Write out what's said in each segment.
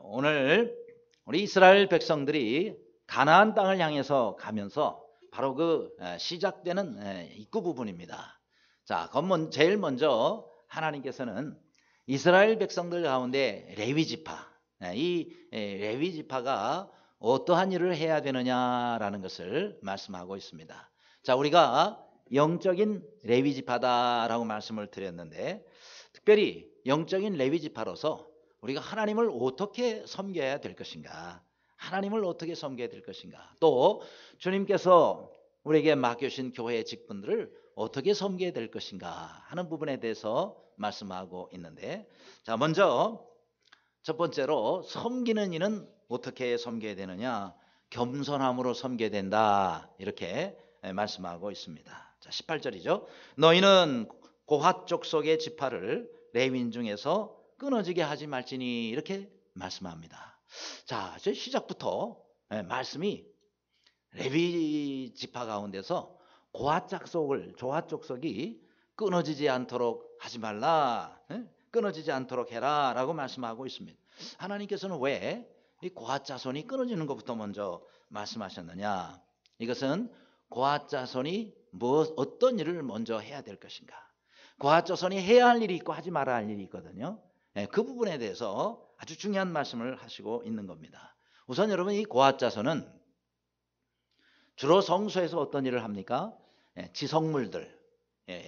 오늘 우리 이스라엘 백성들이 가나안 땅을 향해서 가면서 바로 시작되는 입구 부분입니다. 자, 그럼 제일 먼저 하나님께서는 이스라엘 백성들 가운데 레위 지파, 이 레위 지파가 어떠한 일을 해야 되느냐라는 것을 말씀하고 있습니다. 자, 우리가 영적인 레위 지파다라고 말씀을 드렸는데, 특별히 영적인 레위 지파로서 우리가 하나님을 어떻게 섬겨야 될 것인가, 하나님을 어떻게 섬겨야 될 것인가, 또 주님께서 우리에게 맡겨주신 교회의 직분들을 어떻게 섬겨야 될 것인가 하는 부분에 대해서 말씀하고 있는데, 자, 먼저 첫 번째로 섬기는 이는 어떻게 섬겨야 되느냐, 겸손함으로 섬겨야 된다, 이렇게 말씀하고 있습니다. 자, 18절이죠. 너희는 고핫 족속의 지파를 레위인 중에서 끊어지게 하지 말지니, 이렇게 말씀합니다. 자, 시작부터 말씀이 레위 지파 가운데서 고핫 족속이 끊어지지 않도록 하지 말라, 끊어지지 않도록 해라 라고 말씀하고 있습니다. 하나님께서는 왜 이 고핫 자손이 끊어지는 것부터 먼저 말씀하셨느냐, 이것은 고핫 자손이 어떤 일을 먼저 해야 될 것인가, 고핫 자손이 해야 할 일이 있고 하지 말아야 할 일이 있거든요. 그 부분에 대해서 아주 중요한 말씀을 하시고 있는 겁니다. 우선 여러분, 이 고핫 자손은 주로 성소에서 어떤 일을 합니까? 지성물들,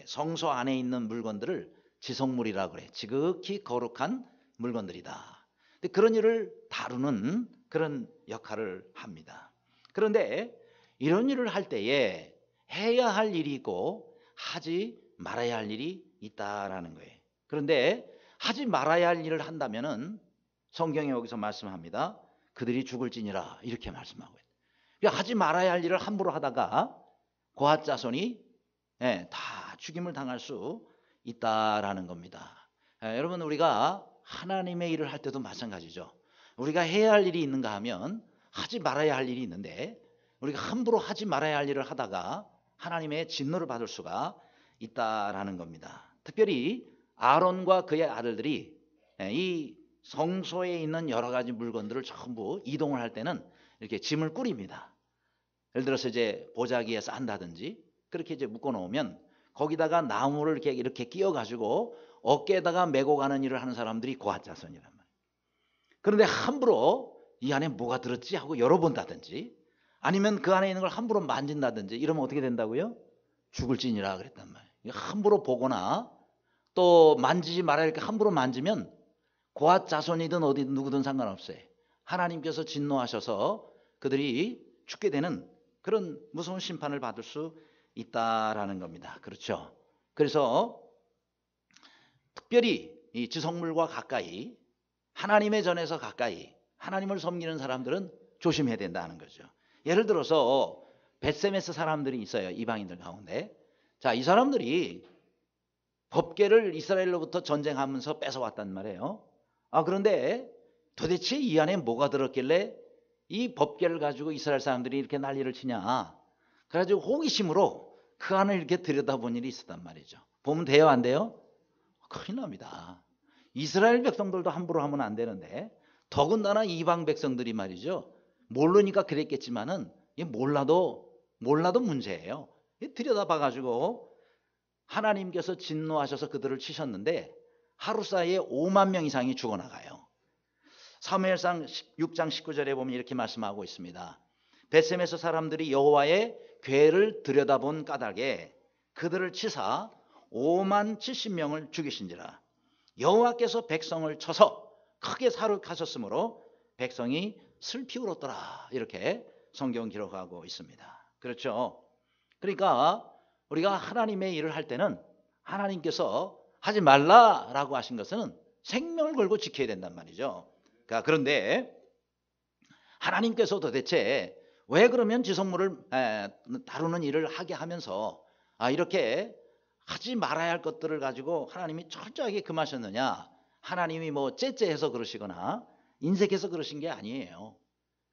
성소 안에 있는 물건들을 지성물이라고 그래. 지극히 거룩한 물건들이다. 근데 그런 일을 다루는 그런 역할을 합니다. 그런데 이런 일을 할 때에 해야 할 일이 있고 하지 말아야 할 일이 있다라는 거예요. 그런데 하지 말아야 할 일을 한다면은 성경에 여기서 말씀합니다. 그들이 죽을지니라, 이렇게 말씀하고 있어요. 그러니까 하지 말아야 할 일을 함부로 하다가 고핫 자손이 다 죽임을 당할 수 있다라는 겁니다. 여러분, 우리가 하나님의 일을 할 때도 마찬가지죠. 우리가 해야 할 일이 있는가 하면 하지 말아야 할 일이 있는데, 우리가 함부로 하지 말아야 할 일을 하다가 하나님의 진노를 받을 수가 있다라는 겁니다. 특별히 아론과 그의 아들들이 이 성소에 있는 여러 가지 물건들을 전부 이동을 할 때는 이렇게 짐을 꾸립니다. 예를 들어서 이제 보자기에 싼다든지 그렇게 이제 묶어 놓으면 거기다가 나무를 이렇게 끼워 가지고 어깨에다가 메고 가는 일을 하는 사람들이 고핫 자손이란 말이에요. 그런데 함부로 이 안에 뭐가 들었지 하고 열어본다든지, 아니면 그 안에 있는 걸 함부로 만진다든지 이러면 어떻게 된다고요? 죽을지니라 그랬단 말이에요. 함부로 보거나 또 만지지 말아야 할 게 함부로 만지면 고핫 자손이든 어디 누구든 상관없어요. 하나님께서 진노하셔서 그들이 죽게 되는 그런 무서운 심판을 받을 수 있다라는 겁니다. 그렇죠? 그래서 특별히 이 지성물과 가까이, 하나님의 전에서 가까이 하나님을 섬기는 사람들은 조심해야 된다는 거죠. 예를 들어서 벳세메스 사람들이 있어요, 이방인들 가운데. 자, 이 사람들이 법궤를 이스라엘로부터 전쟁하면서 뺏어왔단 말이에요. 그런데 도대체 이 안에 뭐가 들었길래 이 법궤를 가지고 이스라엘 사람들이 이렇게 난리를 치냐. 그래가지고 호기심으로 그 안을 이렇게 들여다본 일이 있었단 말이죠. 보면 돼요, 안 돼요? 큰일 납니다. 이스라엘 백성들도 함부로 하면 안 되는데, 더군다나 이방 백성들이 말이죠. 모르니까 그랬겠지만은 몰라도 문제예요. 들여다봐가지고 하나님께서 진노하셔서 그들을 치셨는데 하루 사이에 5만 명 이상이 죽어나가요. 사무엘상 6장 19절에 보면 이렇게 말씀하고 있습니다. 벳셈에서 사람들이 여호와의 궤를 들여다본 까닭에 그들을 치사 5만 70명을 죽이신지라. 여호와께서 백성을 쳐서 크게 사륙하셨으므로 백성이 슬피 울었더라, 이렇게 성경 기록하고 있습니다. 그렇죠? 그러니까 우리가 하나님의 일을 할 때는 하나님께서 하지 말라라고 하신 것은 생명을 걸고 지켜야 된단 말이죠. 그런데 하나님께서 도대체 왜 그러면 지성물을 다루는 일을 하게 하면서 이렇게 하지 말아야 할 것들을 가지고 하나님이 철저하게 금하셨느냐? 하나님이 째째해서 그러시거나 인색해서 그러신 게 아니에요.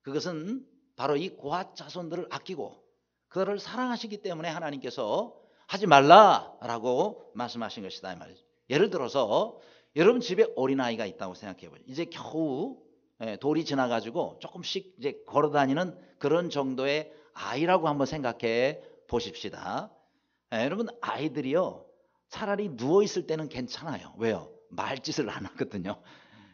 그것은 바로 이 고핫 자손들을 아끼고 그들을 사랑하시기 때문에 하나님께서 하지 말라라고 말씀하신 것이다, 이 말이죠. 예를 들어서 여러분 집에 어린아이가 있다고 생각해 보죠. 이제 겨우 돌이 지나가지고 조금씩 이제 걸어다니는 그런 정도의 아이라고 한번 생각해 보십시다. 여러분 아이들이요 차라리 누워있을 때는 괜찮아요. 왜요? 말짓을 안 하거든요.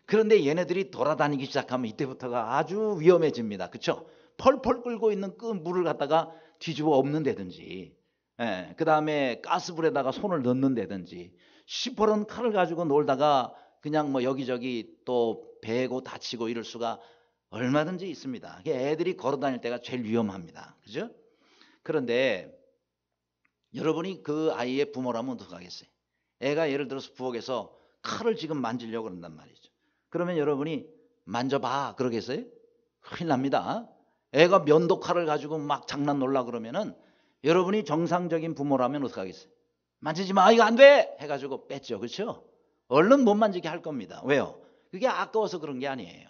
그런데 얘네들이 돌아다니기 시작하면 이때부터가 아주 위험해집니다. 그렇죠? 펄펄 끓고 있는 그 물을 갖다가 뒤집어 엎는다든지, 그 다음에 가스불에다가 손을 넣는다든지, 시퍼런 칼을 가지고 놀다가 그냥 뭐 여기저기 또 베고 다치고 이럴 수가 얼마든지 있습니다. 애들이 걸어다닐 때가 제일 위험합니다. 그죠? 그런데 여러분이 그 아이의 부모라면 어떡하겠어요? 애가 예를 들어서 부엌에서 칼을 지금 만지려고 그런단 말이죠. 그러면 여러분이 만져봐 그러겠어요? 큰일 납니다. 애가 면도칼을 가지고 막 장난 놀라 그러면은 여러분이 정상적인 부모라면 어떡하겠어요? 만지지 마, 이거 안 돼! 해가지고 뺐죠. 그렇죠? 얼른 못 만지게 할 겁니다. 왜요? 그게 아까워서 그런 게 아니에요.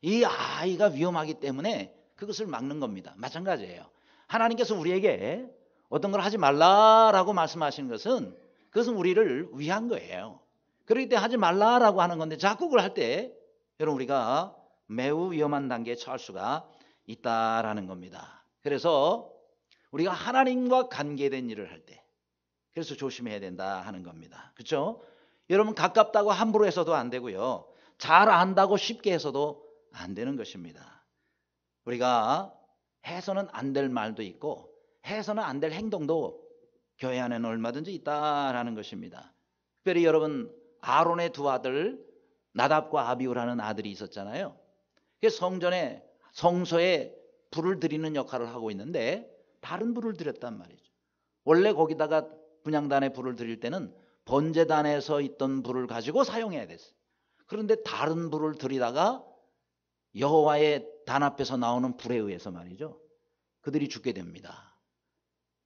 이 아이가 위험하기 때문에 그것을 막는 겁니다. 마찬가지예요. 하나님께서 우리에게 어떤 걸 하지 말라라고 말씀하시는 것은 그것은 우리를 위한 거예요. 그렇기 때문에 하지 말라라고 하는 건데 자꾸 그걸 할 때 여러분 우리가 매우 위험한 단계에 처할 수가 있다라는 겁니다. 그래서 우리가 하나님과 관계된 일을 할 때 그래서 조심해야 된다 하는 겁니다. 그렇죠? 여러분 가깝다고 함부로 해서도 안 되고요. 잘 안다고 쉽게 해서도 안 되는 것입니다. 우리가 해서는 안 될 말도 있고 해서는 안 될 행동도 교회 안에는 얼마든지 있다라는 것입니다. 특별히 여러분 아론의 두 아들 나답과 아비후라는 아들이 있었잖아요. 성전에 성소에 불을 드리는 역할을 하고 있는데 다른 불을 드렸단 말이죠. 원래 거기다가 분향단에 불을 드릴 때는 번제단에서 있던 불을 가지고 사용해야 됐어요. 그런데 다른 불을 드리다가 여호와의 단 앞에서 나오는 불에 의해서 말이죠. 그들이 죽게 됩니다.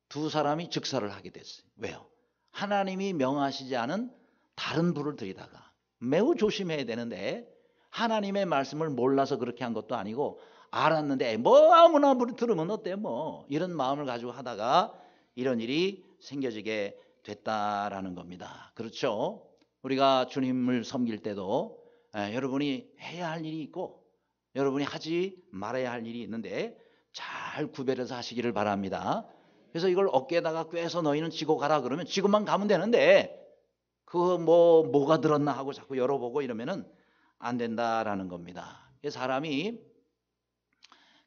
두 사람이 즉사를 하게 됐어요. 왜요? 하나님이 명하시지 않은 다른 불을 드리다가 매우 조심해야 되는데 하나님의 말씀을 몰라서 그렇게 한 것도 아니고 알았는데 뭐 아무나 들으면 어때 뭐 이런 마음을 가지고 하다가 이런 일이 생겨지게 됐다라는 겁니다. 그렇죠? 우리가 주님을 섬길 때도 여러분이 해야 할 일이 있고 여러분이 하지 말아야 할 일이 있는데 잘 구별해서 하시기를 바랍니다. 그래서 이걸 어깨에다가 꿰서 너희는 지고 가라 그러면 지고만 가면 되는데 그 뭐가 들었나 하고 자꾸 열어보고 이러면은 안 된다라는 겁니다. 사람이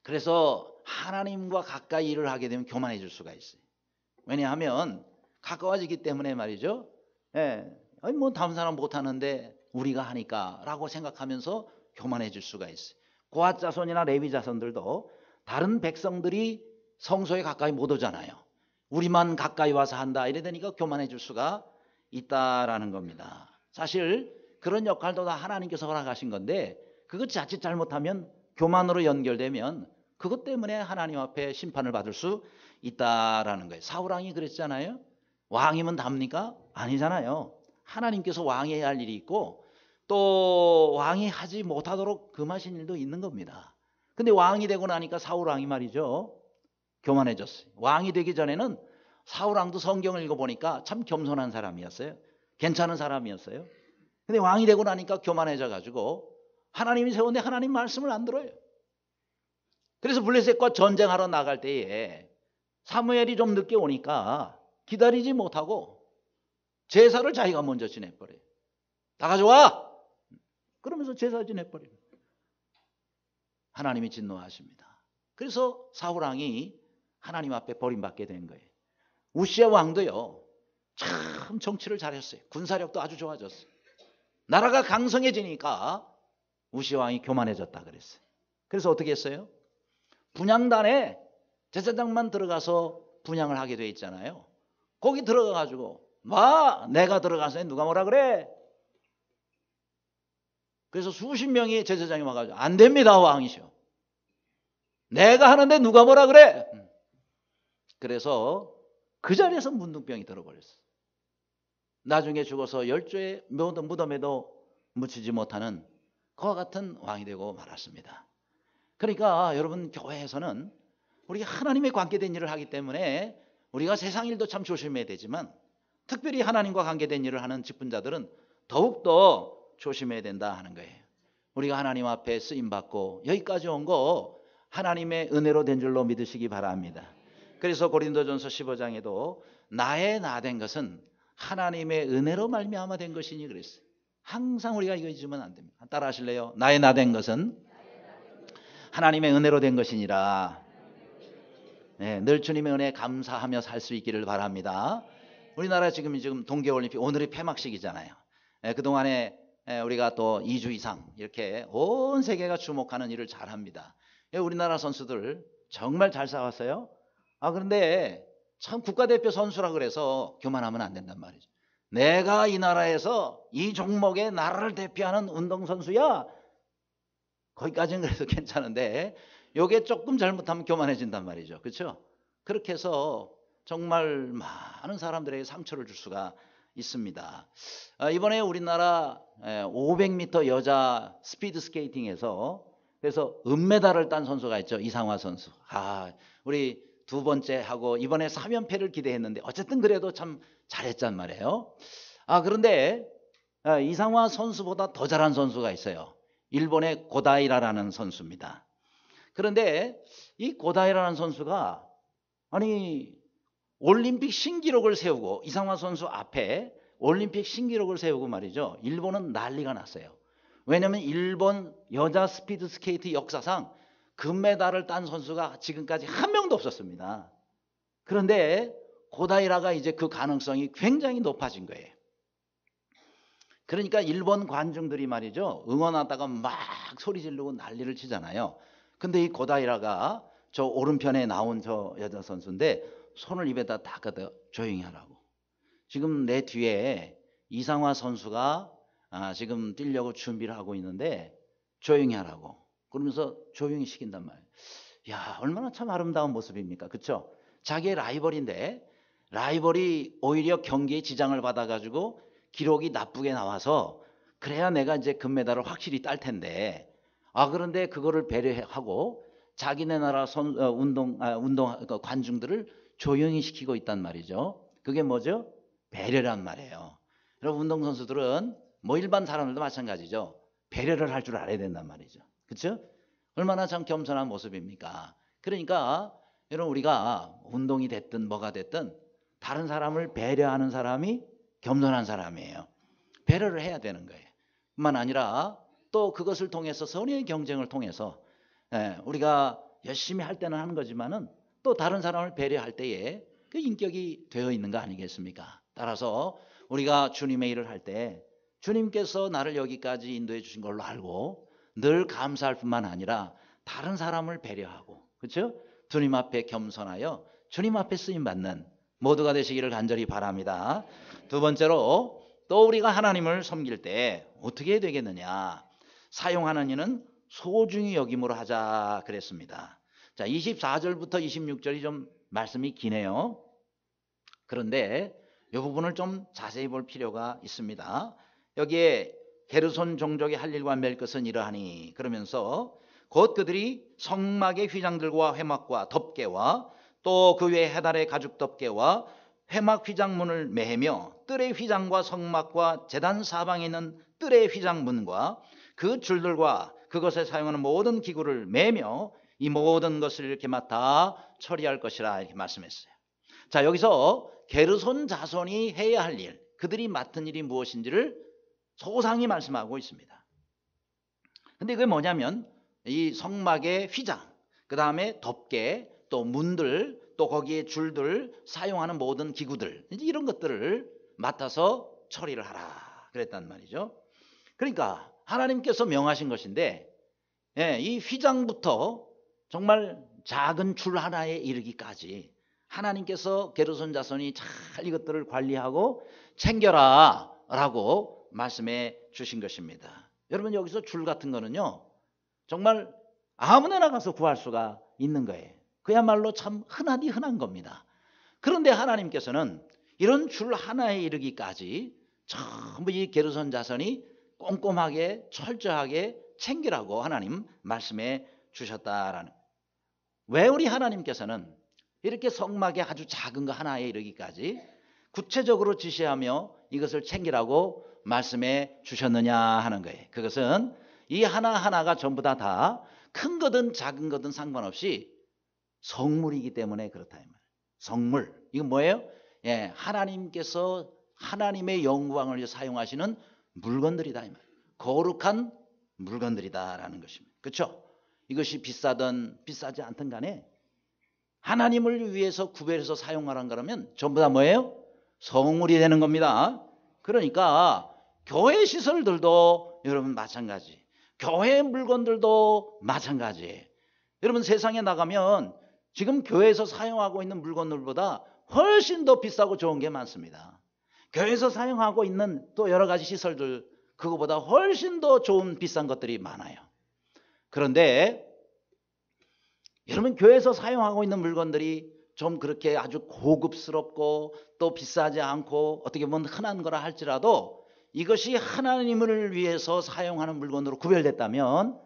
그래서 하나님과 가까이 일을 하게 되면 교만해질 수가 있어요. 왜냐하면 가까워지기 때문에 말이죠. 아니 뭐 다른 사람 못하는데 우리가 하니까라고 생각하면서 교만해질 수가 있어요. 고핫 자손이나 레위 자손들도 다른 백성들이 성소에 가까이 못 오잖아요. 우리만 가까이 와서 한다 이래 되니까 교만해질 수가 있다라는 겁니다. 사실 그런 역할도 다 하나님께서 허락하신 건데 그것 자칫 잘못하면 교만으로 연결되면 그것 때문에 하나님 앞에 심판을 받을 수 있다라는 거예요. 사울왕이 그랬잖아요. 왕이면 답니까? 아니잖아요. 하나님께서 왕이 해야 할 일이 있고 또 왕이 하지 못하도록 금하신 일도 있는 겁니다. 근데 왕이 되고 나니까 사울왕이 말이죠. 교만해졌어요. 왕이 되기 전에는 사울왕도 성경을 읽어보니까 참 겸손한 사람이었어요. 괜찮은 사람이었어요. 근데 왕이 되고 나니까 교만해져 가지고 하나님이 세웠는데 하나님 말씀을 안 들어요. 그래서 블레셋과 전쟁하러 나갈 때에 사무엘이 좀 늦게 오니까 기다리지 못하고 제사를 자기가 먼저 지내버려요. 다 가져와! 그러면서 제사 지내버려요. 하나님이 진노하십니다. 그래서 사울왕이 하나님 앞에 버림받게 된 거예요. 우시아 왕도요. 참 정치를 잘했어요. 군사력도 아주 좋아졌어요. 나라가 강성해지니까 우시아 왕이 교만해졌다 그랬어요. 그래서 어떻게 했어요? 분향단에 제사장만 들어가서 분향을 하게 돼 있잖아요. 거기 들어가 가지고 내가 들어가서 누가 뭐라 그래? 그래서 수십 명의 제사장이 와가지고 안 됩니다 왕이시오. 내가 하는데 누가 뭐라 그래? 그래서 그 자리에서 문둥병이 들어버렸어. 나중에 죽어서 열조의 무덤에도 묻히지 못하는 그와 같은 왕이 되고 말았습니다. 그러니까 여러분 교회에서는 우리가 하나님의 관계된 일을 하기 때문에 우리가 세상 일도 참 조심해야 되지만 특별히 하나님과 관계된 일을 하는 직분자들은 더욱더 조심해야 된다 하는 거예요. 우리가 하나님 앞에 쓰임받고 여기까지 온 거 하나님의 은혜로 된 줄로 믿으시기 바랍니다. 그래서 고린도전서 15장에도 나의 나 된 것은 하나님의 은혜로 말미암아 된 것이니 그랬어요. 항상 우리가 이거 잊으면 안 됩니다. 따라 하실래요? 나의 나 된 것은 하나님의 은혜로 된 것이니라. 네, 늘 주님의 은혜에 감사하며 살 수 있기를 바랍니다. 우리나라 지금 동계올림픽 오늘이 폐막식이잖아요. 그동안에 우리가 또 2주 이상 이렇게 온 세계가 주목하는 일을 잘합니다. 우리나라 선수들 정말 잘 싸웠어요. 그런데 참 국가대표 선수라 그래서 교만하면 안 된단 말이죠. 내가 이 나라에서 이 종목에 나라를 대표하는 운동선수야. 거기까지는 그래도 괜찮은데 요게 조금 잘못하면 교만해진단 말이죠. 그렇죠? 그렇게 해서 정말 많은 사람들에게 상처를 줄 수가 있습니다. 이번에 우리나라 500m 여자 스피드 스케이팅에서 그래서 은메달을 딴 선수가 있죠. 이상화 선수. 우리 두 번째 하고 이번에 3연패를 기대했는데 어쨌든 그래도 참 잘했단 말이에요. 그런데 이상화 선수보다 더 잘한 선수가 있어요. 일본의 고다이라라는 선수입니다. 그런데 이 고다이라는 선수가 올림픽 신기록을 세우고 이상화 선수 앞에 올림픽 신기록을 세우고 말이죠. 일본은 난리가 났어요. 왜냐하면 일본 여자 스피드 스케이트 역사상 금메달을 딴 선수가 지금까지 한 명도 없었습니다. 그런데 고다이라가 이제 그 가능성이 굉장히 높아진 거예요. 그러니까 일본 관중들이 말이죠. 응원하다가 막 소리 지르고 난리를 치잖아요. 근데 이 고다이라가 저 오른편에 나온 저 여자 선수인데 손을 입에다 닦아다 조용히 하라고. 지금 내 뒤에 이상화 선수가 지금 뛰려고 준비를 하고 있는데 조용히 하라고. 그러면서 조용히 시킨단 말이에요. 야, 얼마나 참 아름다운 모습입니까? 그렇죠? 자기의 라이벌인데 라이벌이 오히려 경기에 지장을 받아가지고 기록이 나쁘게 나와서 그래야 내가 이제 금메달을 확실히 딸 텐데 그런데 그거를 배려하고 자기네 나라 운동 관중들을 조용히 시키고 있단 말이죠. 그게 뭐죠? 배려란 말이에요. 여러분 운동선수들은 뭐 일반 사람들도 마찬가지죠. 배려를 할 줄 알아야 된단 말이죠. 그렇죠? 얼마나 참 겸손한 모습입니까? 그러니까 여러분 우리가 운동이 됐든 뭐가 됐든 다른 사람을 배려하는 사람이 겸손한 사람이에요. 배려를 해야 되는 거예요. 뿐만 아니라 또 그것을 통해서 선의의 경쟁을 통해서 우리가 열심히 할 때는 하는 거지만은 또 다른 사람을 배려할 때에 그 인격이 되어 있는 거 아니겠습니까? 따라서 우리가 주님의 일을 할 때 주님께서 나를 여기까지 인도해 주신 걸로 알고 늘 감사할 뿐만 아니라 다른 사람을 배려하고 그렇죠? 주님 앞에 겸손하여 주님 앞에 쓰임 받는 모두가 되시기를 간절히 바랍니다. 두 번째로 또 우리가 하나님을 섬길 때 어떻게 해야 되겠느냐? 사용하는 이는 소중히 여김으로 하자 그랬습니다. 자, 24절부터 26절이 좀 말씀이 기네요. 그런데 이 부분을 좀 자세히 볼 필요가 있습니다. 여기에 게르손 종족의 할 일과 맬 것은 이러하니 그러면서 곧 그들이 성막의 휘장들과 회막과 덮개와 또 그 외 해달의 가죽 덮개와 회막 휘장문을 매며 뜰의 휘장과 성막과 제단 사방에 있는 뜰의 휘장문과 그 줄들과 그것에 사용하는 모든 기구를 매며 이 모든 것을 이렇게 맡아 처리할 것이라 이렇게 말씀했어요. 자, 여기서 게르손 자손이 해야 할 일, 그들이 맡은 일이 무엇인지를 소상히 말씀하고 있습니다. 근데 그게 뭐냐면 이 성막의 휘장, 그 다음에 덮개, 또 문들, 또 거기에 줄들, 사용하는 모든 기구들, 이런 것들을 맡아서 처리를 하라 그랬단 말이죠. 그러니까 하나님께서 명하신 것인데 이 휘장부터 정말 작은 줄 하나에 이르기까지 하나님께서 게르손 자손이 잘 이것들을 관리하고 챙겨라 라고 말씀해 주신 것입니다. 여러분 여기서 줄 같은 거는요 정말 아무데나 가서 구할 수가 있는 거예요. 그야말로 참 흔하디 흔한 겁니다. 그런데 하나님께서는 이런 줄 하나에 이르기까지 전부 이 게르손 자손이 꼼꼼하게 철저하게 챙기라고 하나님 말씀해 주셨다라는. 왜 우리 하나님께서는 이렇게 성막에 아주 작은 거 하나에 이르기까지 구체적으로 지시하며 이것을 챙기라고 말씀해 주셨느냐 하는 거예요. 그것은 이 하나하나가 전부 다 큰 거든 작은 거든 상관없이 성물이기 때문에 그렇다 이 말이에요. 성물. 이건 뭐예요? 예, 하나님께서 하나님의 영광을 위해 사용하시는 물건들이다 이 말이에요. 거룩한 물건들이다라는 것입니다. 그렇죠? 이것이 비싸든 비싸지 않든 간에 하나님을 위해서 구별해서 사용하라는 거라면 전부 다 뭐예요? 성물이 되는 겁니다. 그러니까 교회 시설들도 여러분 마찬가지. 교회 물건들도 마찬가지예요. 여러분 세상에 나가면 지금 교회에서 사용하고 있는 물건들보다 훨씬 더 비싸고 좋은 게 많습니다. 교회에서 사용하고 있는 또 여러 가지 시설들 그거보다 훨씬 더 좋은 비싼 것들이 많아요. 그런데 여러분 교회에서 사용하고 있는 물건들이 좀 그렇게 아주 고급스럽고 또 비싸지 않고 어떻게 보면 흔한 거라 할지라도 이것이 하나님을 위해서 사용하는 물건으로 구별됐다면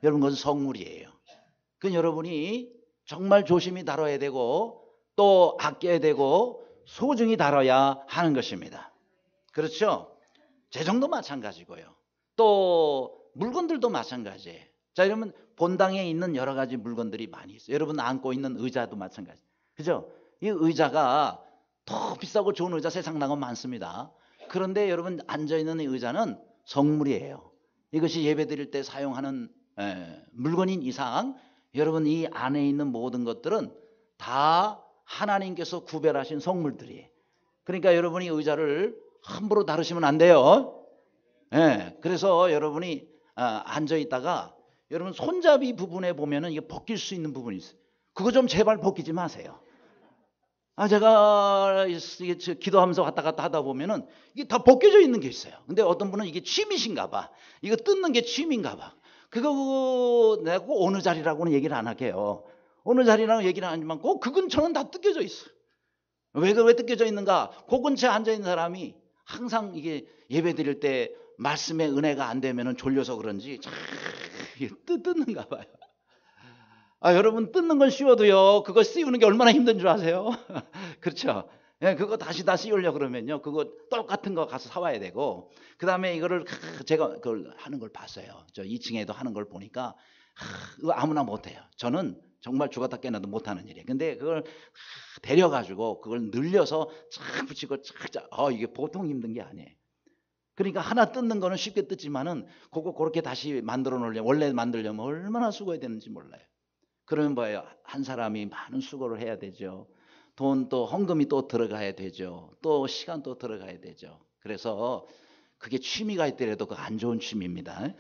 여러분 그건 성물이에요. 그건 여러분이 정말 조심히 다뤄야 되고 또 아껴야 되고 소중히 다뤄야 하는 것입니다. 그렇죠? 재정도 마찬가지고요. 또 물건들도 마찬가지예요. 자, 여러분 본당에 있는 여러 가지 물건들이 많이 있어요. 여러분 안고 있는 의자도 마찬가지. 그죠? 이 의자가 더 비싸고 좋은 의자 세상 나가면 많습니다. 그런데 여러분 앉아있는 의자는 성물이에요. 이것이 예배드릴 때 사용하는 물건인 이상 여러분 이 안에 있는 모든 것들은 다 하나님께서 구별하신 성물들이에요. 그러니까 여러분이 의자를 함부로 다루시면 안 돼요. 그래서 여러분이 앉아있다가 여러분 손잡이 부분에 보면은 이게 벗길 수 있는 부분이 있어요. 그거 좀 제발 벗기지 마세요. 제가 기도하면서 왔다 갔다 하다 보면은 이게 다 벗겨져 있는 게 있어요. 근데 어떤 분은 이게 취미신가 봐. 이거 뜯는 게 취미인가 봐. 그거 내가 꼭 어느 자리라고는 얘기를 안 할게요. 어느 자리라고 얘기를 안 하지만 꼭 그 근처는 다 뜯겨져 있어요. 왜 뜯겨져 있는가? 그 근처에 앉아있는 사람이 항상 이게 예배 드릴 때 말씀의 은혜가 안 되면은 졸려서 그런지 참 뜯는가 봐요. 여러분 뜯는 건 쉬워도요. 그거 씌우는 게 얼마나 힘든 줄 아세요? 그렇죠? 그거 다시 씌우려고 그러면요. 그거 똑같은 거 가서 사와야 되고 그 다음에 이거를 제가 그걸 하는 걸 봤어요. 저 2층에도 하는 걸 보니까 그거 아무나 못해요. 저는 정말 죽었다 깨어나도 못하는 일이에요. 근데 그걸 데려가지고 그걸 늘려서 착 붙이고 착 이게 보통 힘든 게 아니에요. 그러니까 하나 뜯는 거는 쉽게 뜯지만은 그거 그렇게 다시 만들어 놓으려면 원래 만들려면 얼마나 수고해야 되는지 몰라요. 그러면 뭐예요? 한 사람이 많은 수고를 해야 되죠. 돈 또 헌금이 또 들어가야 되죠. 또 시간 또 들어가야 되죠. 그래서 그게 취미가 있더라도 그 안 좋은 취미입니다.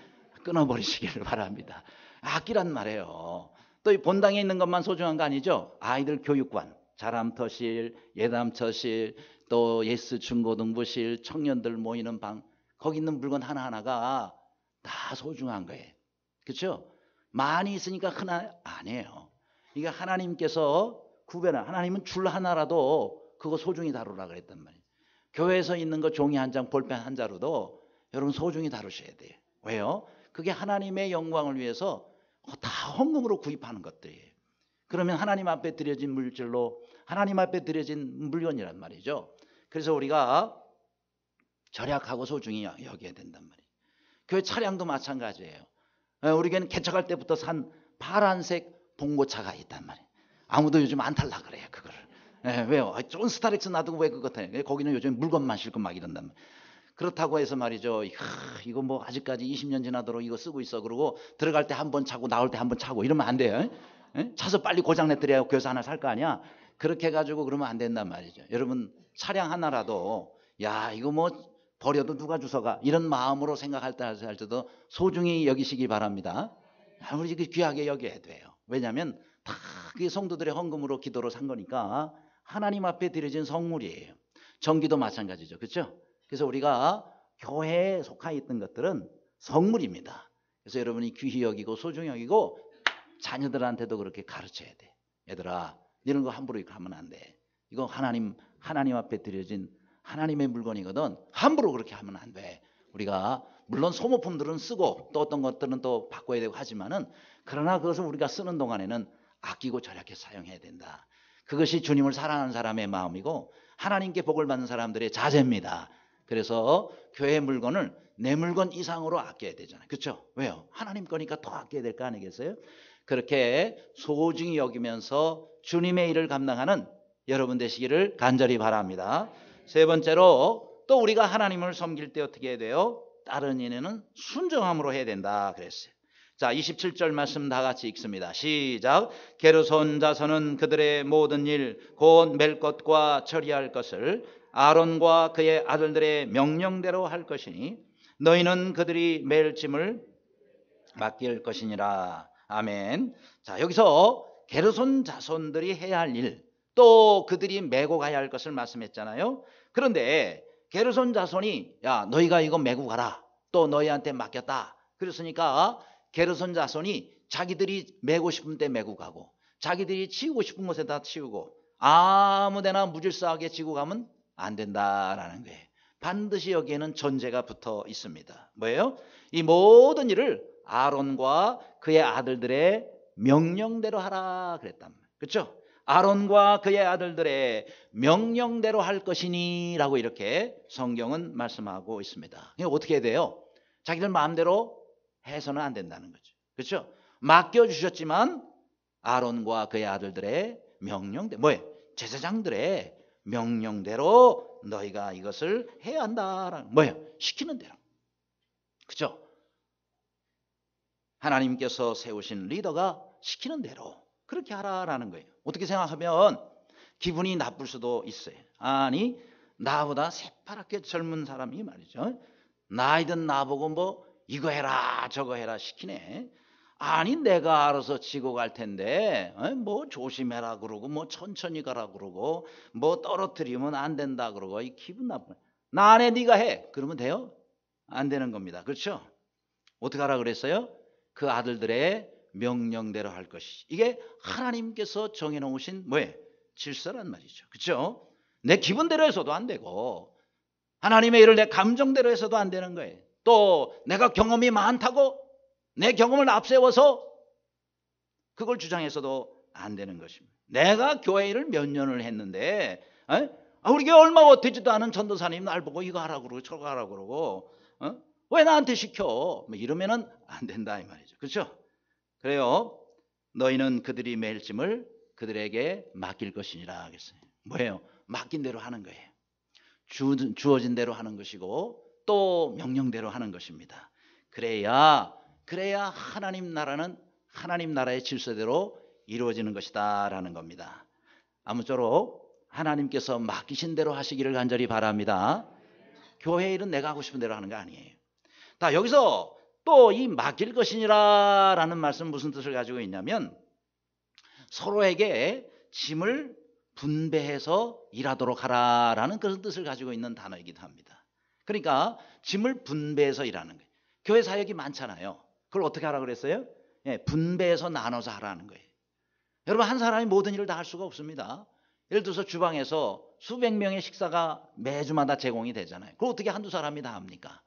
끊어버리시기를 바랍니다. 아끼란 말이에요. 또 이 본당에 있는 것만 소중한 거 아니죠? 아이들 교육관, 자람터실, 예담처실, 또 예스 중고등부실, 청년들 모이는 방, 거기 있는 물건 하나하나가 다 소중한 거예요. 그렇죠? 많이 있으니까 하나 아니에요. 이게 하나님께서 구별한, 하나님은 줄 하나라도 그거 소중히 다루라 그랬단 말이에요. 교회에서 있는 거 종이 한 장, 볼펜 한 자루도 여러분 소중히 다루셔야 돼요. 왜요? 그게 하나님의 영광을 위해서 다 헌금으로 구입하는 것들이에요. 그러면 하나님 앞에 드려진 물질로 하나님 앞에 드려진 물건이란 말이죠. 그래서 우리가 절약하고 소중히 여겨야 된단 말이에요. 교회 차량도 마찬가지예요. 우리 교회는 개척할 때부터 산 파란색 봉고차가 있단 말이에요. 아무도 요즘 안 탈라 그래요, 그거를. 왜요? 존 스타렉스 놔두고 왜 그거 타요? 거기는 요즘 물건만 싣고 막 이런단 말이에요. 그렇다고 해서 말이죠. 이거 뭐 아직까지 20년 지나도록 이거 쓰고 있어. 그러고 들어갈 때 한 번 차고 나올 때 한 번 차고 이러면 안 돼요. 차서 빨리 고장냈더래야 교회에서 하나 살 거 아니야. 그렇게 해가지고 그러면 안 된단 말이죠. 여러분 차량 하나라도 야 이거 뭐 버려도 누가 주워가 이런 마음으로 생각할 때도 소중히 여기시기 바랍니다. 우리 귀하게 여겨야 돼요. 왜냐하면 다 그게 성도들의 헌금으로 기도로 산 거니까 하나님 앞에 드려진 성물이에요. 전기도 마찬가지죠. 그렇죠? 그래서 우리가 교회에 속해 있던 것들은 성물입니다. 그래서 여러분이 귀히 여기고 소중히 여기고 자녀들한테도 그렇게 가르쳐야 돼. 얘들아 이런 거 함부로 이렇게 하면 안 돼. 이거 하나님 앞에 드려진 하나님의 물건이거든. 함부로 그렇게 하면 안 돼. 우리가 물론 소모품들은 쓰고 또 어떤 것들은 또 바꿔야 되고 하지만은 그러나 그것을 우리가 쓰는 동안에는 아끼고 절약해 사용해야 된다. 그것이 주님을 사랑하는 사람의 마음이고 하나님께 복을 받는 사람들의 자세입니다. 그래서 교회 물건을 내 물건 이상으로 아껴야 되잖아요. 그렇죠? 왜요? 하나님 거니까 더 아껴야 될 거 아니겠어요? 그렇게 소중히 여기면서 주님의 일을 감당하는 여러분 되시기를 간절히 바랍니다. 세 번째로 또 우리가 하나님을 섬길 때 어떻게 해야 돼요? 다른 일에는 순종함으로 해야 된다 그랬어요. 자, 27절 말씀 다 같이 읽습니다. 시작. 게르손 자손은 그들의 모든 일 곧 멜 것과 처리할 것을 아론과 그의 아들들의 명령대로 할 것이니 너희는 그들이 멜 짐을 맡길 것이니라. 아멘. 자, 여기서 게르손 자손들이 해야 할 일, 또 그들이 메고 가야 할 것을 말씀했잖아요. 그런데 게르손 자손이 야, 너희가 이거 메고 가라. 또 너희한테 맡겼다. 그랬으니까 게르손 자손이 자기들이 메고 싶은 때 메고 가고 자기들이 치우고 싶은 곳에다 치우고 아무데나 무질서하게 지고 가면 안 된다라는 거예요. 반드시 여기에는 전제가 붙어 있습니다. 뭐예요? 이 모든 일을 아론과 그의 아들들의 명령대로 하라 그랬단 말이에요. 그렇죠? 아론과 그의 아들들의 명령대로 할 것이니 라고 이렇게 성경은 말씀하고 있습니다. 어떻게 해야 돼요? 자기들 마음대로 해서는 안 된다는 거죠. 그렇죠? 맡겨주셨지만 아론과 그의 아들들의 명령대로, 뭐예요? 제사장들의 명령대로 너희가 이것을 해야 한다라는, 뭐예요? 시키는 대로. 그렇죠? 하나님께서 세우신 리더가 시키는 대로 그렇게 하라라는 거예요. 어떻게 생각하면 기분이 나쁠 수도 있어요. 아니, 나보다 새파랗게 젊은 사람이 말이죠, 나이든 나보고 뭐 이거 해라 저거 해라 시키네. 아니, 내가 알아서 지고 갈 텐데 뭐 조심해라 그러고 뭐 천천히 가라 그러고 뭐 떨어뜨리면 안 된다 그러고 이 기분 나쁜. 나 안에 네가 해 그러면 돼요? 안 되는 겁니다. 그렇죠? 어떻게 하라 그랬어요? 그 아들들의 명령대로 할 것이. 이게 하나님께서 정해놓으신 뭐예요? 질서란 말이죠. 그렇죠? 내 기분대로 해서도 안 되고 하나님의 일을 내 감정대로 해서도 안 되는 거예요. 또 내가 경험이 많다고 내 경험을 앞세워서 그걸 주장해서도 안 되는 것입니다. 내가 교회 일을 몇 년을 했는데 우리 교회 얼마 되지도 않은 전도사님 날 보고 이거 하라고 그러고 저거 하라고 그러고 왜 나한테 시켜? 뭐 이러면은 안 된다 이 말이죠. 그렇죠? 그래요. 너희는 그들이 매일 짐을 그들에게 맡길 것이니라 하겠어요. 뭐예요? 맡긴 대로 하는 거예요. 주어진 대로 하는 것이고 또 명령대로 하는 것입니다. 그래야 하나님 나라는 하나님 나라의 질서대로 이루어지는 것이다라는 겁니다. 아무쪼록 하나님께서 맡기신 대로 하시기를 간절히 바랍니다. 교회 일은 내가 하고 싶은 대로 하는 거 아니에요. 자, 여기서 또 이 맡길 것이니라라는 말씀 무슨 뜻을 가지고 있냐면 서로에게 짐을 분배해서 일하도록 하라라는 그런 뜻을 가지고 있는 단어이기도 합니다. 그러니까 짐을 분배해서 일하는 거예요. 교회 사역이 많잖아요. 그걸 어떻게 하라 그랬어요? 분배해서 나눠서 하라는 거예요. 여러분, 한 사람이 모든 일을 다 할 수가 없습니다. 예를 들어서 주방에서 수백 명의 식사가 매주마다 제공이 되잖아요. 그걸 어떻게 한두 사람이 다 합니까?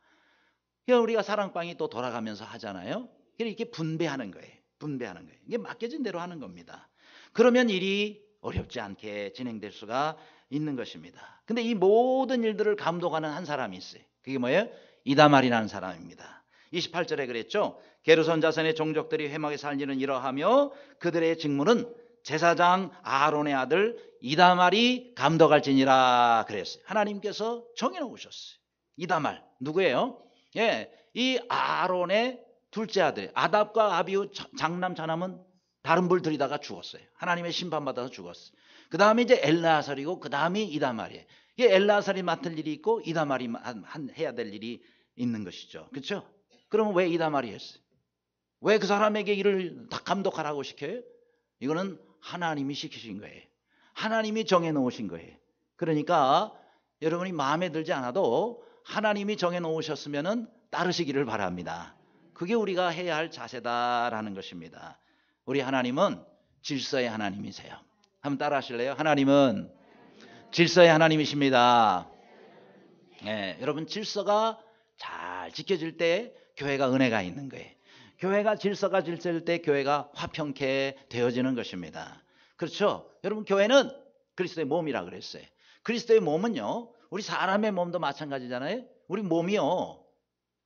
우리가 사랑방이 또 돌아가면서 하잖아요. 이렇게 분배하는 거예요. 분배하는 거예요. 이게 맡겨진 대로 하는 겁니다. 그러면 일이 어렵지 않게 진행될 수가 있는 것입니다. 근데 이 모든 일들을 감독하는 한 사람이 있어요. 그게 뭐예요? 이다말이라는 사람입니다. 28절에 그랬죠. 게르손 자손의 종족들이 회막에 살 일은 이러하며 그들의 직무는 제사장 아론의 아들 이다말이 감독할지니라 그랬어요. 하나님께서 정해놓으셨어요. 이다말 누구예요? 이 아론의 둘째 아들 아답과 아비후 장남 자남은 다른 불 들이다가 죽었어요. 하나님의 심판받아서 죽었어요. 그 다음에 이제 엘르아살이고 그 다음이 이다말이에요. 이게 엘르아살이 맡을 일이 있고 이다말이 해야 될 일이 있는 것이죠. 그렇죠? 그러면 왜 이다말이 했어요? 왜 그 사람에게 일을 다 감독하라고 시켜요? 이거는 하나님이 시키신 거예요. 하나님이 정해놓으신 거예요. 그러니까 여러분이 마음에 들지 않아도 하나님이 정해놓으셨으면 따르시기를 바랍니다. 그게 우리가 해야 할 자세다라는 것입니다. 우리 하나님은 질서의 하나님이세요. 한번 따라 하실래요? 하나님은 질서의 하나님이십니다. 여러분, 질서가 잘 지켜질 때 교회가 은혜가 있는 거예요. 교회가 질서가 질서일 때 교회가 화평케 되어지는 것입니다. 그렇죠? 여러분, 교회는 그리스도의 몸이라 그랬어요. 그리스도의 몸은요, 우리 사람의 몸도 마찬가지잖아요. 우리 몸이요.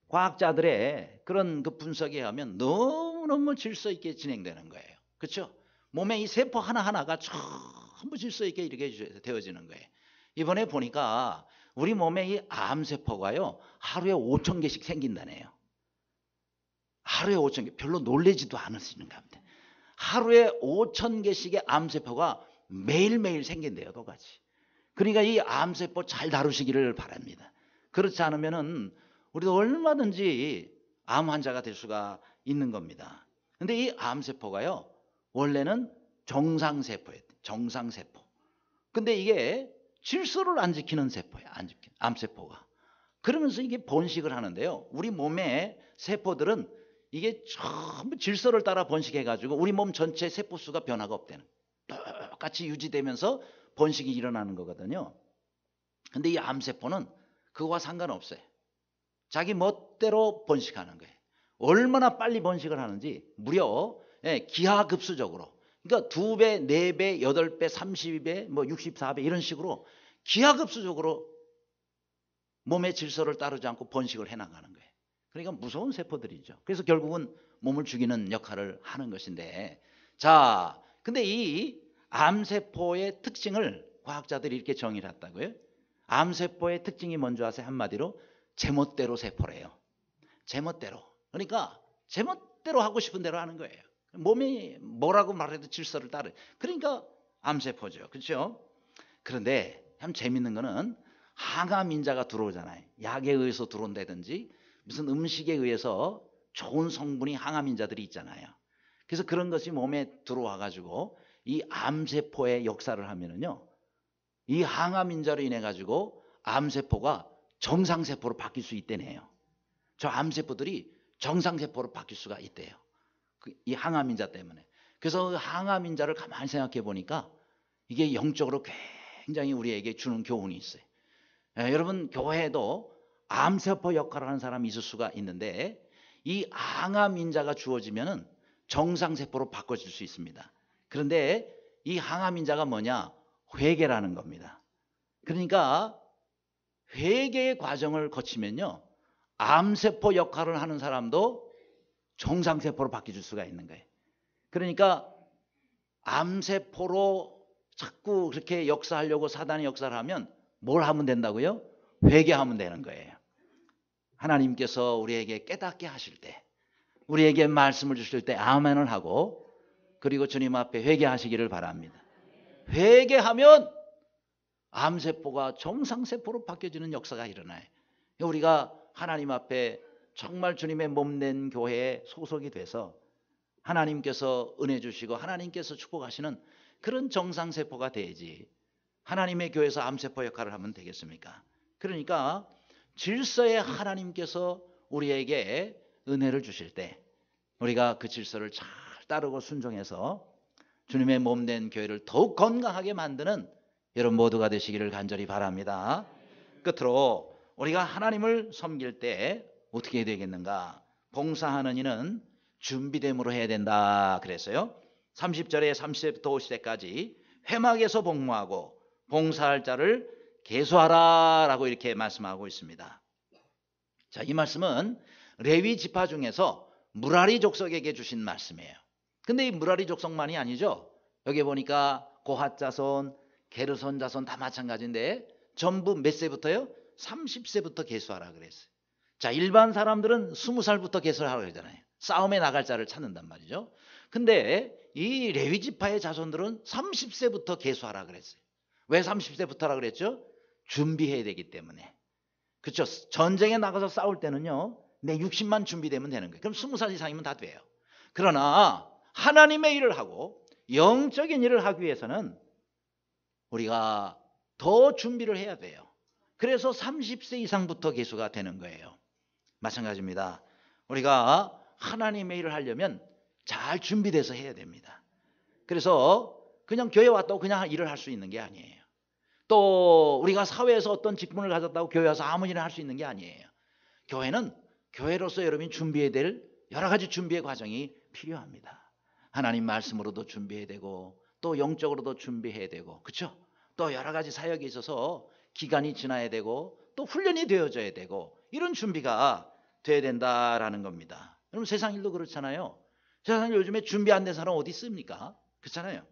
과학자들의 그런 그 분석에 의하면 너무너무 질서 있게 진행되는 거예요. 그렇죠? 몸의 이 세포 하나하나가 전부 질서 있게 이렇게 되어지는 거예요. 이번에 보니까 우리 몸의 이 암세포가요. 하루에 5천 개씩 생긴다네요. 하루에 5천 개. 별로 놀라지도 않으시는가 합니다. 하루에 5천 개씩의 암세포가 매일매일 생긴대요. 똑같이. 그러니까 이 암세포 잘 다루시기를 바랍니다. 그렇지 않으면은 우리도 얼마든지 암 환자가 될 수가 있는 겁니다. 근데 이 암세포가요. 원래는 정상세포예요. 정상세포. 근데 이게 질서를 안 지키는 세포예요. 안 지키는 암세포가. 그러면서 이게 번식을 하는데요. 우리 몸의 세포들은 이게 전부 질서를 따라 번식해가지고 우리 몸 전체 세포 수가 변화가 없대는. 똑같이 유지되면서 번식이 일어나는 거거든요. 근데 이 암세포는 그거와 상관없어요. 자기 멋대로 번식하는 거예요. 얼마나 빨리 번식을 하는지 무려 기하급수적으로. 그러니까 2배, 4배, 8배, 32배, 뭐 64배 이런 식으로 기하급수적으로 몸의 질서를 따르지 않고 번식을 해나가는 거예요. 그러니까 무서운 세포들이죠. 그래서 결국은 몸을 죽이는 역할을 하는 것인데, 자, 근데 이 암세포의 특징을 과학자들이 이렇게 정의를 했다고요. 암세포의 특징이 뭔지 아세요? 한마디로 제멋대로 세포래요. 제멋대로. 그러니까 제멋대로 하고 싶은 대로 하는 거예요. 몸이 뭐라고 말해도 질서를 따르. 그러니까 암세포죠. 그렇죠? 그런데 참 재밌는 거는 항암 인자가 들어오잖아요. 약에 의해서 들어온다든지 무슨 음식에 의해서 좋은 성분이 항암 인자들이 있잖아요. 그래서 그런 것이 몸에 들어와 가지고 이 암세포의 역사를 하면은요. 이 항암 인자로 인해 가지고 암세포가 정상세포로 바뀔 수 있대네요. 저 암세포들이 정상세포로 바뀔 수가 있대요. 이 항암 인자 때문에. 그래서 그 항암 인자를 가만히 생각해 보니까 이게 영적으로 굉장히 우리에게 주는 교훈이 있어요. 여러분 교회에도 암세포 역할을 하는 사람이 있을 수가 있는데 이 항암 인자가 주어지면은 정상세포로 바꿔질 수 있습니다. 그런데 이 항암 인자가 뭐냐? 회개라는 겁니다. 그러니까 회개의 과정을 거치면요. 암세포 역할을 하는 사람도 정상세포로 바뀌어질 수가 있는 거예요. 그러니까 암세포로 자꾸 그렇게 역사하려고 사단이 역사를 하면 뭘 하면 된다고요? 회개하면 되는 거예요. 하나님께서 우리에게 깨닫게 하실 때, 우리에게 말씀을 주실 때 아멘을 하고 그리고 주님 앞에 회개하시기를 바랍니다. 회개하면 암세포가 정상세포로 바뀌어지는 역사가 일어나요. 우리가 하나님 앞에 정말 주님의 몸된 교회에 소속이 돼서 하나님께서 은혜 주시고 하나님께서 축복하시는 그런 정상세포가 돼야지 하나님의 교회에서 암세포 역할을 하면 되겠습니까? 그러니까 질서에 하나님께서 우리에게 은혜를 주실 때 우리가 그 질서를 잘 따르고 순종해서 주님의 몸된 교회를 더욱 건강하게 만드는 여러분 모두가 되시기를 간절히 바랍니다. 끝으로 우리가 하나님을 섬길 때 어떻게 해야 되겠는가? 봉사하는 이는 준비됨으로 해야 된다 그랬어요. 30절에 30세부터 50세까지 회막에서 복무하고 봉사할 자를 계수하라 라고 이렇게 말씀하고 있습니다. 자, 이 말씀은 레위 지파 중에서 무라리 족속에게 주신 말씀이에요. 근데 이 무라리 족속만이 아니죠. 여기 보니까 고핫 자손, 게르손 자손 다 마찬가지인데 전부 몇 세부터요? 30세부터 계수하라 그랬어요. 자, 일반 사람들은 20살부터 계수하라고 그러잖아요. 싸움에 나갈 자를 찾는단 말이죠. 근데 이 레위 지파의 자손들은 30세부터 계수하라 그랬어요. 왜 30세부터라 그랬죠? 준비해야 되기 때문에. 그렇죠? 전쟁에 나가서 싸울 때는요. 내 60만 준비되면 되는 거예요. 그럼 20살 이상이면 다 돼요. 그러나 하나님의 일을 하고 영적인 일을 하기 위해서는 우리가 더 준비를 해야 돼요. 그래서 30세 이상부터 계수가 되는 거예요. 마찬가지입니다. 우리가 하나님의 일을 하려면 잘 준비돼서 해야 됩니다. 그래서 그냥 교회 왔다고 그냥 일을 할 수 있는 게 아니에요. 또 우리가 사회에서 어떤 직분을 가졌다고 교회 와서 아무 일을 할 수 있는 게 아니에요. 교회는 교회로서 여러분이 준비해야 될 여러 가지 준비의 과정이 필요합니다. 하나님 말씀으로도 준비해야 되고 또 영적으로도 준비해야 되고 그렇죠? 또 여러 가지 사역에 있어서 기간이 지나야 되고 또 훈련이 되어져야 되고 이런 준비가 돼야 된다라는 겁니다. 여러분 세상 일도 그렇잖아요. 세상 일 요즘에 준비 안 된 사람 어디 있습니까? 그렇잖아요.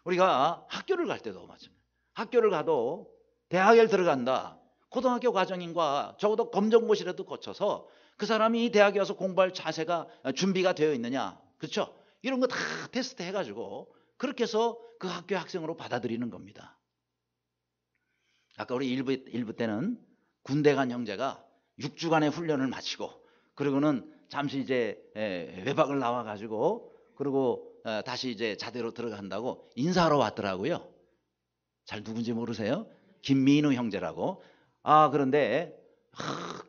우리가 학교를 갈 때도 마찬가지입니다. 학교를 가도 대학에 들어간다. 고등학교 과정인과 적어도 검정고시라도 거쳐서 그 사람이 대학에 와서 공부할 자세가 준비가 되어 있느냐. 그렇죠? 이런 거 다 테스트 해가지고 그렇게 해서 그 학교의 학생으로 받아들이는 겁니다. 아까 우리 일부 때는 군대 간 형제가 6주간의 훈련을 마치고 그리고는 잠시 이제 외박을 나와가지고 그리고 다시 이제 자대로 들어간다고 인사하러 왔더라고요. 잘 누군지 모르세요? 김민우 형제라고. 그런데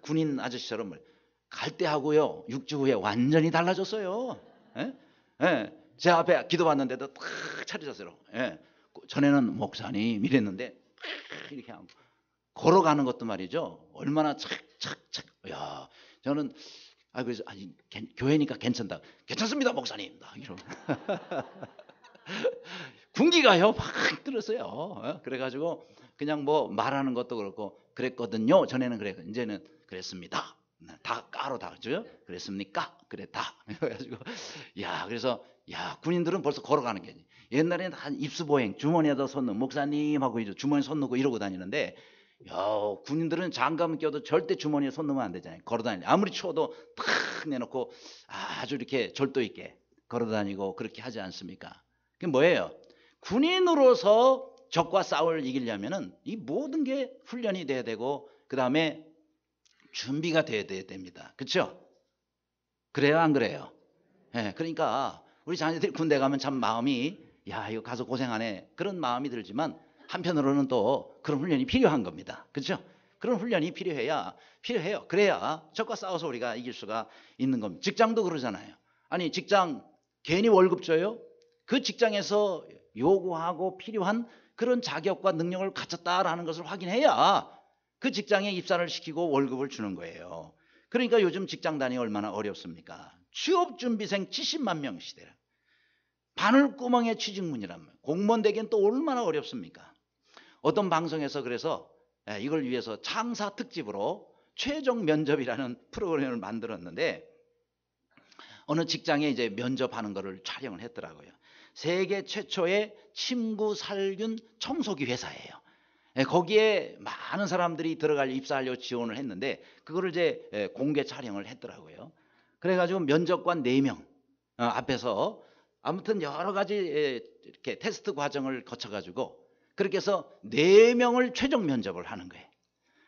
군인 아저씨처럼 갈 때 하고요 6주 후에 완전히 달라졌어요. 예? 예. 제 앞에 기도받는데도 탁 차려졌어요. 예. 전에는 목사님 이랬는데 이렇게 하고 걸어가는 것도 말이죠. 얼마나 착착착. 야, 저는 그래서 교회니까 괜찮다. 괜찮습니다, 목사님. 이러고. 군기가요 팍 들었어요. 그래가지고 그냥 뭐 말하는 것도 그렇고 그랬거든요. 전에는 그래, 이제는 그랬습니다. 다 까로 다 그죠? 그랬습니까? 그랬다. 그래가지고 그래서 군인들은 벌써 걸어가는 게 옛날에는 한 입수보행 주머니에다 손 넣고 목사님하고 이제 주머니에 손 넣고 이러고 다니는데 군인들은 장갑 껴도 절대 주머니에 손 넣으면 안 되잖아요. 걸어다니는 아무리 추워도 탁 내놓고 아주 이렇게 절도 있게 걸어다니고 그렇게 하지 않습니까? 그게 뭐예요? 군인으로서 적과 싸움을 이기려면은 이 모든 게 훈련이 돼야 되고 그 다음에 준비가 돼야 됩니다. 그렇죠? 그래요, 안 그래요? 그러니까 우리 자녀들이 군대 가면 참 마음이 이거 가서 고생하네 그런 마음이 들지만 한편으로는 또 그런 훈련이 필요한 겁니다. 그렇죠? 그런 훈련이 필요해요. 그래야 적과 싸워서 우리가 이길 수가 있는 겁니다. 직장도 그러잖아요. 아니 직장 괜히 월급 줘요? 그 직장에서 요구하고 필요한 그런 자격과 능력을 갖췄다라는 것을 확인해야 그 직장에 입사를 시키고 월급을 주는 거예요. 그러니까 요즘 직장 다니기 얼마나 어렵습니까? 취업준비생 70만 명 시대라. 바늘구멍에 취직문이란 말이에요. 공무원 되기엔 또 얼마나 어렵습니까? 어떤 방송에서 그래서 이걸 위해서 창사 특집으로 최종 면접이라는 프로그램을 만들었는데 어느 직장에 이제 면접하는 거를 촬영을 했더라고요. 세계 최초의 침구 살균 청소기 회사예요. 거기에 많은 사람들이 입사하려고 지원을 했는데 그거를 이제 공개 촬영을 했더라고요. 그래가지고 면접관 4명 앞에서 아무튼 여러 가지 이렇게 테스트 과정을 거쳐가지고 그렇게 해서 4명을 최종 면접을 하는 거예요.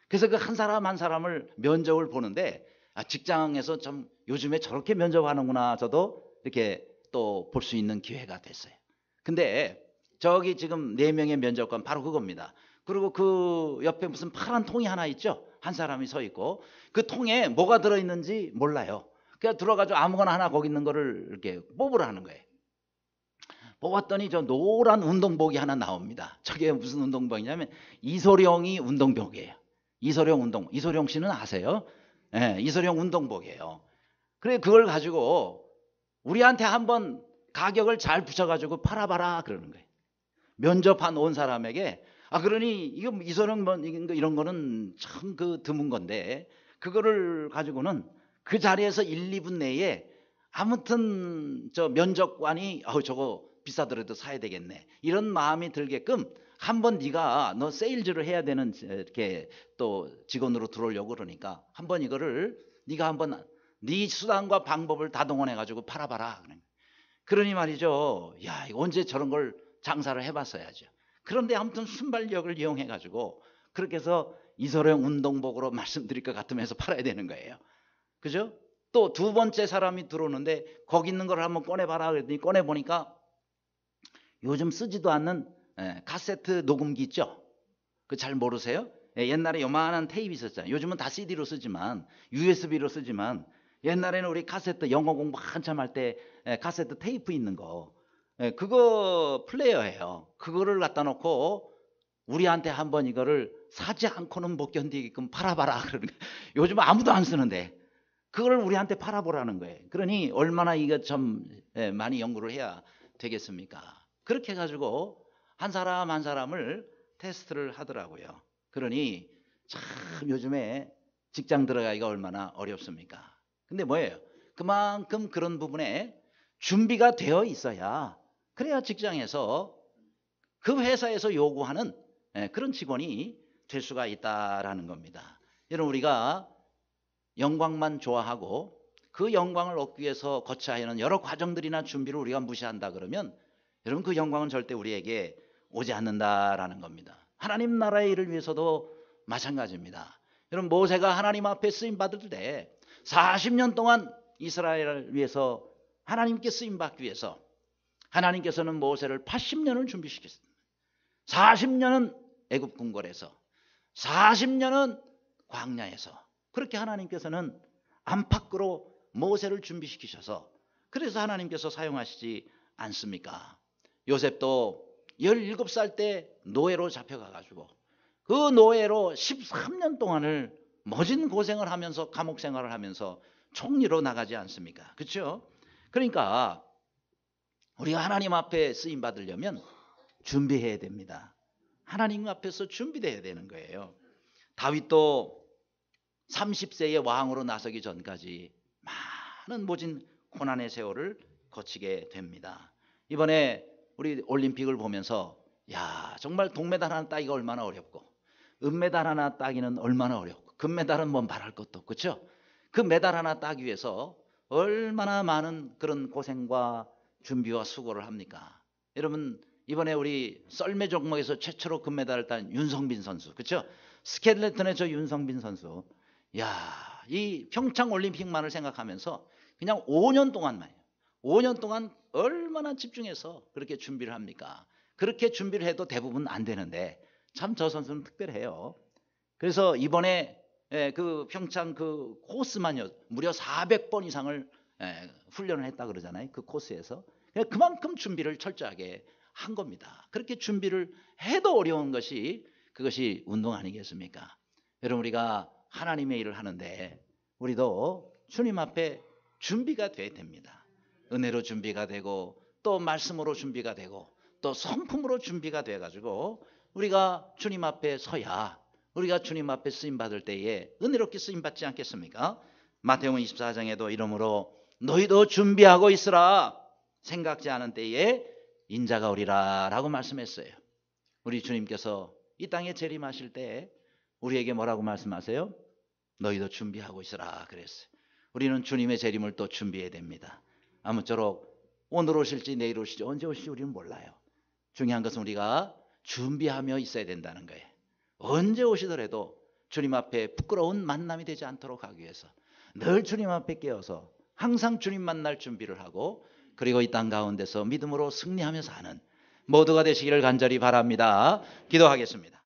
그래서 그 한 사람 한 사람을 면접을 보는데 직장에서 좀 요즘에 저렇게 면접하는구나 저도 이렇게 또 볼 수 있는 기회가 됐어요. 근데 저기 지금 4명의 면접관 바로 그겁니다. 그리고 그 옆에 무슨 파란 통이 하나 있죠. 한 사람이 서 있고 그 통에 뭐가 들어있는지 몰라요. 그냥 들어가지고 아무거나 하나 거기 있는 거를 이렇게 뽑으라는 거예요. 뽑았더니 저 노란 운동복이 하나 나옵니다. 저게 무슨 운동복이냐면 이소룡이 운동복이에요. 이소룡 씨는 아세요? 이소룡 운동복이에요. 그래 그걸 가지고 우리한테 한번 가격을 잘 붙여가지고 팔아봐라 그러는 거예요. 면접한 온 사람에게 그러니 이거 이소룡 이런 거는 참 드문 건데 그거를 가지고는 그 자리에서 1, 2분 내에 아무튼 저 면접관이 저거 비싸더라도 사야 되겠네 이런 마음이 들게끔 한번 너 세일즈를 해야 되는 이렇게 또 직원으로 들어오려고 그러니까 한번 이거를 네가 한번 네 수단과 방법을 다 동원해 가지고 팔아봐라. 그러니 말이죠. 이거 언제 저런 걸 장사를 해봤어야죠. 그런데 아무튼 순발력을 이용해 가지고 그렇게 해서 이소룡 운동복으로 말씀드릴 것 같으면서 팔아야 되는 거예요. 그죠? 또 2번째 사람이 들어오는데 거기 있는 걸 한번 꺼내봐라 그랬더니 꺼내보니까 요즘 쓰지도 않는 카세트 녹음기 있죠? 그 잘 모르세요? 옛날에 요만한 테이프 있었잖아요. 요즘은 다 CD로 쓰지만 USB로 쓰지만 옛날에는 우리 카세트 영어 공부 한참 할 때 카세트 테이프 있는 거 그거 플레이어예요. 그거를 갖다 놓고 우리한테 한번 이거를 사지 않고는 못 견디게끔 팔아봐라 그러는 거예요. 요즘은 아무도 안 쓰는데 그걸 우리한테 팔아보라는 거예요. 그러니 얼마나 이거 좀 많이 연구를 해야 되겠습니까? 그렇게 해가지고 한 사람 한 사람을 테스트를 하더라고요. 그러니 참 요즘에 직장 들어가기가 얼마나 어렵습니까? 근데 뭐예요? 그만큼 그런 부분에 준비가 되어 있어야, 그래야 직장에서 그 회사에서 요구하는 그런 직원이 될 수가 있다라는 겁니다. 여러분, 우리가 영광만 좋아하고 그 영광을 얻기 위해서 거쳐야 하는 여러 과정들이나 준비를 우리가 무시한다 그러면 여러분, 그 영광은 절대 우리에게 오지 않는다라는 겁니다. 하나님 나라의 일을 위해서도 마찬가지입니다. 여러분, 모세가 하나님 앞에 쓰임 받을 때 40년 동안 이스라엘을 위해서 하나님께 쓰임 받기 위해서 하나님께서는 모세를 80년을 준비시켰습니다. 40년은 애굽 궁궐에서, 40년은 광야에서, 그렇게 하나님께서는 안팎으로 모세를 준비시키셔서, 그래서 하나님께서 사용하시지 않습니까? 요셉도 17살 때 노예로 잡혀가가지고 그 노예로 13년 동안을 모진 고생을 하면서 감옥 생활을 하면서 총리로 나가지 않습니까? 그렇죠? 그러니까 우리가 하나님 앞에 쓰임 받으려면 준비해야 됩니다. 하나님 앞에서 준비돼야 되는 거예요. 다윗도 30세의 왕으로 나서기 전까지 많은 모진 고난의 세월을 거치게 됩니다. 이번에 우리 올림픽을 보면서 야, 정말 동메달 하나 따기가 얼마나 어렵고 은메달 하나 따기는 얼마나 어렵고 금메달은 뭐 말할 것도 없고, 그렇죠? 그 메달 하나 따기 위해서 얼마나 많은 그런 고생과 준비와 수고를 합니까? 여러분, 이번에 우리 썰매 종목에서 최초로 금메달을 딴 윤성빈 선수, 그렇죠? 스켈레톤의 저 윤성빈 선수, 야, 이 평창 올림픽만을 생각하면서 그냥 5년 동안만요. 5년 동안 얼마나 집중해서 그렇게 준비를 합니까? 그렇게 준비를 해도 대부분 안 되는데 참 저 선수는 특별해요. 그래서 이번에 그 평창 그 코스만요, 무려 400번 이상을 훈련을 했다 그러잖아요. 그 코스에서. 그만큼 준비를 철저하게 한 겁니다. 그렇게 준비를 해도 어려운 것이 그것이 운동 아니겠습니까? 여러분, 우리가 하나님의 일을 하는데 우리도 주님 앞에 준비가 돼야 됩니다. 은혜로 준비가 되고 또 말씀으로 준비가 되고 또 성품으로 준비가 돼가지고 우리가 주님 앞에 서야 우리가 주님 앞에 쓰임받을 때에 은혜롭게 쓰임받지 않겠습니까? 마태복음 24장에도 이러므로 너희도 준비하고 있으라, 생각지 않은 때에 인자가 오리라 라고 말씀했어요. 우리 주님께서 이 땅에 재림하실 때 우리에게 뭐라고 말씀하세요? 너희도 준비하고 있으라 그랬어요. 우리는 주님의 재림을 또 준비해야 됩니다. 아무쪼록 오늘 오실지 내일 오실지 언제 오실지 우리는 몰라요. 중요한 것은 우리가 준비하며 있어야 된다는 거예요. 언제 오시더라도 주님 앞에 부끄러운 만남이 되지 않도록 하기 위해서 늘 주님 앞에 깨어서 항상 주님 만날 준비를 하고, 그리고 이 땅 가운데서 믿음으로 승리하며 사는 모두가 되시기를 간절히 바랍니다. 기도하겠습니다.